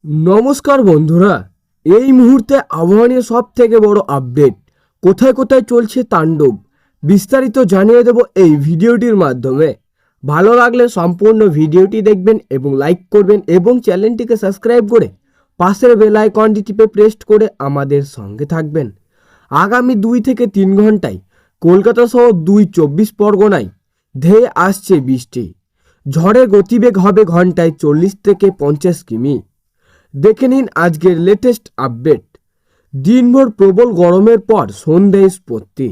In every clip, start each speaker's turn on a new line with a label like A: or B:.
A: নমস্কার বন্ধুরা, এই মুহূর্তে আবহাওয়া নিয়ে সব থেকে বড় আপডেট, কোথায় কোথায় চলছে তাণ্ডব, বিস্তারিত জানিয়ে দেব এই ভিডিওটির মাধ্যমে। ভালো লাগলে সম্পূর্ণ ভিডিওটি দেখবেন এবং লাইক করবেন এবং চ্যানেলটিকে সাবস্ক্রাইব করে পাশের বেল আইকনটি টিপে প্রেস করে আমাদের সঙ্গে থাকবেন। আগামী 2 থেকে 3 ঘন্টায় কলকাতা সহ 24 পরগনায় ধেয়ে আসছে বৃষ্টি। ঝড়ের গতিবেগ হবে ঘন্টায় 40 থেকে 50 কিমি। দেখে নিন আজকের লেটেস্ট আপডেট। দিনভর প্রবল গরমের পর সন্ধ্যে স্ফূর্তি।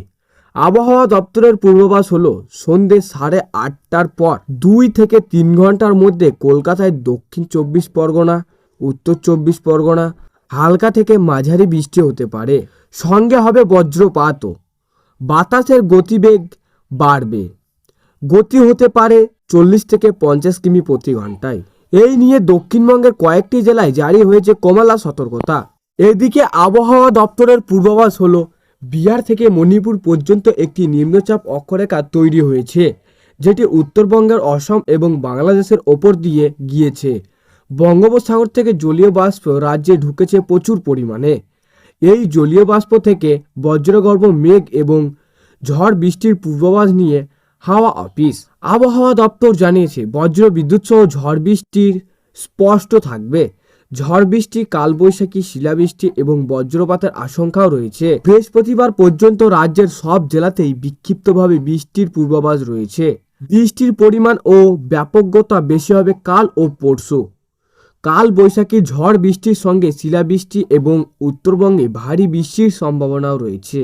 A: আবহাওয়া দপ্তরের পূর্বাভাস হলো সন্ধ্যে 8:30টার পর 2 থেকে 3 ঘন্টার মধ্যে কলকাতায় দক্ষিণ 24 পরগনা, উত্তর 24 পরগনা হালকা থেকে মাঝারি বৃষ্টি হতে পারে, সঙ্গে হবে বজ্রপাতও। বাতাসের গতিবেগ বাড়বে, গতি হতে পারে 40 থেকে 50 কিমি প্রতি ঘন্টায়। এই নিয়ে দক্ষিণবঙ্গের কয়েকটি জেলায় জারি হয়েছে কমলা সতর্কতা। এদিকে আবহাওয়া দপ্তরের পূর্বাভাস হলো বিহার থেকে মণিপুর পর্যন্ত একটি নিম্নচাপ অক্ষরেখা তৈরি হয়েছে, যেটি উত্তরবঙ্গের অসম এবং বাংলাদেশের ওপর দিয়ে গিয়েছে। বঙ্গোপসাগর থেকে জলীয় বাষ্প রাজ্যে ঢুকেছে প্রচুর পরিমাণে। এই জলীয় বাষ্প থেকে বজ্রগর্ভ মেঘ এবং ঝড় বৃষ্টির পূর্বাভাস নিয়ে হাওয়া অফিস। আবহাওয়া দপ্তর জানিয়েছে বজ্র বিদ্যুৎ সহ ঝড় বৃষ্টির স্পষ্ট থাকবে। ঝড় বৃষ্টি, কালবৈশাখী, শিলাবৃষ্টি এবং বজ্রপাতের আশঙ্কাও রয়েছে। বৃহস্পতিবার পর্যন্ত রাজ্যের সব জেলাতেই বিক্ষিপ্তভাবে বৃষ্টির পূর্বাভাস রয়েছে। বৃষ্টির পরিমাণ ও ব্যাপকতা বেশি হবে কাল ও পরশু। কাল বৈশাখী ঝড় বৃষ্টির সঙ্গে শিলাবৃষ্টি এবং উত্তরবঙ্গে ভারী বৃষ্টির সম্ভাবনাও রয়েছে।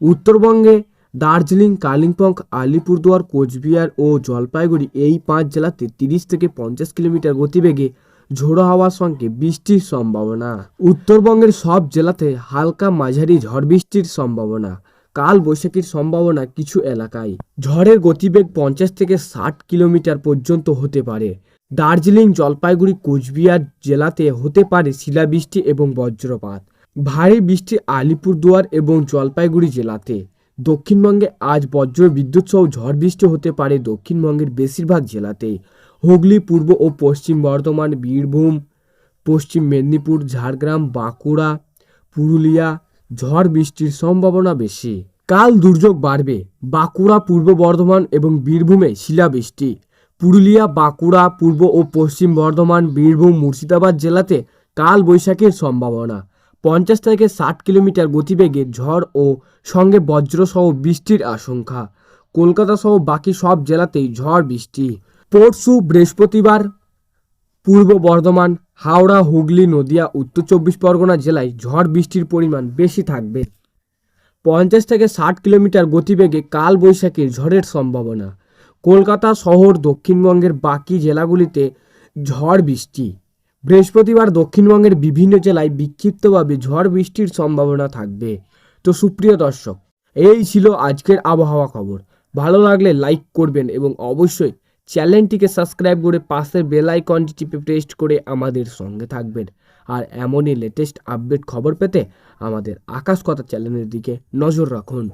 A: উত্তরবঙ্গে দার্জিলিং, কালিম্পং, আলিপুরদুয়ার, কোচবিহার ও জলপাইগুড়ি এই 5 জেলাতে 30 থেকে 50 কিলোমিটার গতিবেগে ঝোড়ো হাওয়ার সঙ্গে বৃষ্টির সম্ভাবনা। উত্তরবঙ্গের সব জেলাতে হালকা মাঝারি ঝড় বৃষ্টির সম্ভাবনা। কাল বৈশাখীর সম্ভাবনা কিছু এলাকায়। ঝড়ের গতিবেগ 50 থেকে 60 কিলোমিটার পর্যন্ত হতে পারে। দার্জিলিং, জলপাইগুড়ি, কোচবিহার জেলাতে হতে পারে শিলাবৃষ্টি এবং বজ্রপাত। ভারী বৃষ্টি আলিপুরদুয়ার এবং জলপাইগুড়ি জেলাতে। দক্ষিণবঙ্গে আজ বজ্র বিদ্যুৎ সহ ঝড় বৃষ্টি হতে পারে দক্ষিণবঙ্গের বেশিরভাগ জেলাতেই। হুগলি, পূর্ব ও পশ্চিম বর্ধমান, বীরভূম, পশ্চিম মেদিনীপুর, ঝাড়গ্রাম, বাঁকুড়া, পুরুলিয়া ঝড় বৃষ্টির সম্ভাবনা বেশি। কাল দুর্যোগ বাড়বে। বাঁকুড়া, পূর্ব বর্ধমান এবং বীরভূমে শিলাবৃষ্টি। পুরুলিয়া, বাঁকুড়া, পূর্ব ও পশ্চিম বর্ধমান, বীরভূম, মুর্শিদাবাদ জেলাতে কাল বৈশাখীর সম্ভাবনা। 50 থেকে 60 কিলোমিটার গতিবেগে ঝড় ও সঙ্গে বজ্রসহ বৃষ্টির আশঙ্কা। কলকাতা সহ বাকি সব জেলাতেই ঝড় বৃষ্টি। পরশু বৃহস্পতিবার পূর্ব বর্ধমান, হাওড়া, হুগলি, নদিয়া, উত্তর 24 পরগনা জেলায় ঝড় বৃষ্টির পরিমাণ বেশি থাকবে। 50 থেকে 60 কিলোমিটার গতিবেগে কাল বৈশাখীর ঝড়ের সম্ভাবনা। কলকাতা শহর দক্ষিণবঙ্গের বাকি জেলাগুলিতে ঝড় বৃষ্টি। বৃহস্পতিবার দক্ষিণবঙ্গের বিভিন্ন জেলায় বিক্ষিপ্তভাবে ঝড় বৃষ্টির সম্ভাবনা থাকবে। তো সুপ্রিয় দর্শক, এই ছিল আজকের আবহাওয়া খবর। ভালো লাগলে লাইক করবেন এবং অবশ্যই চ্যানেলটিকে সাবস্ক্রাইব করে পাশের বেল আইকনটি টিপে প্রেস করে আমাদের সঙ্গে থাকবেন। আর এমনই লেটেস্ট আপডেট খবর পেতে আমাদের আকাশ কথা চ্যানেলের দিকে নজর রাখুন।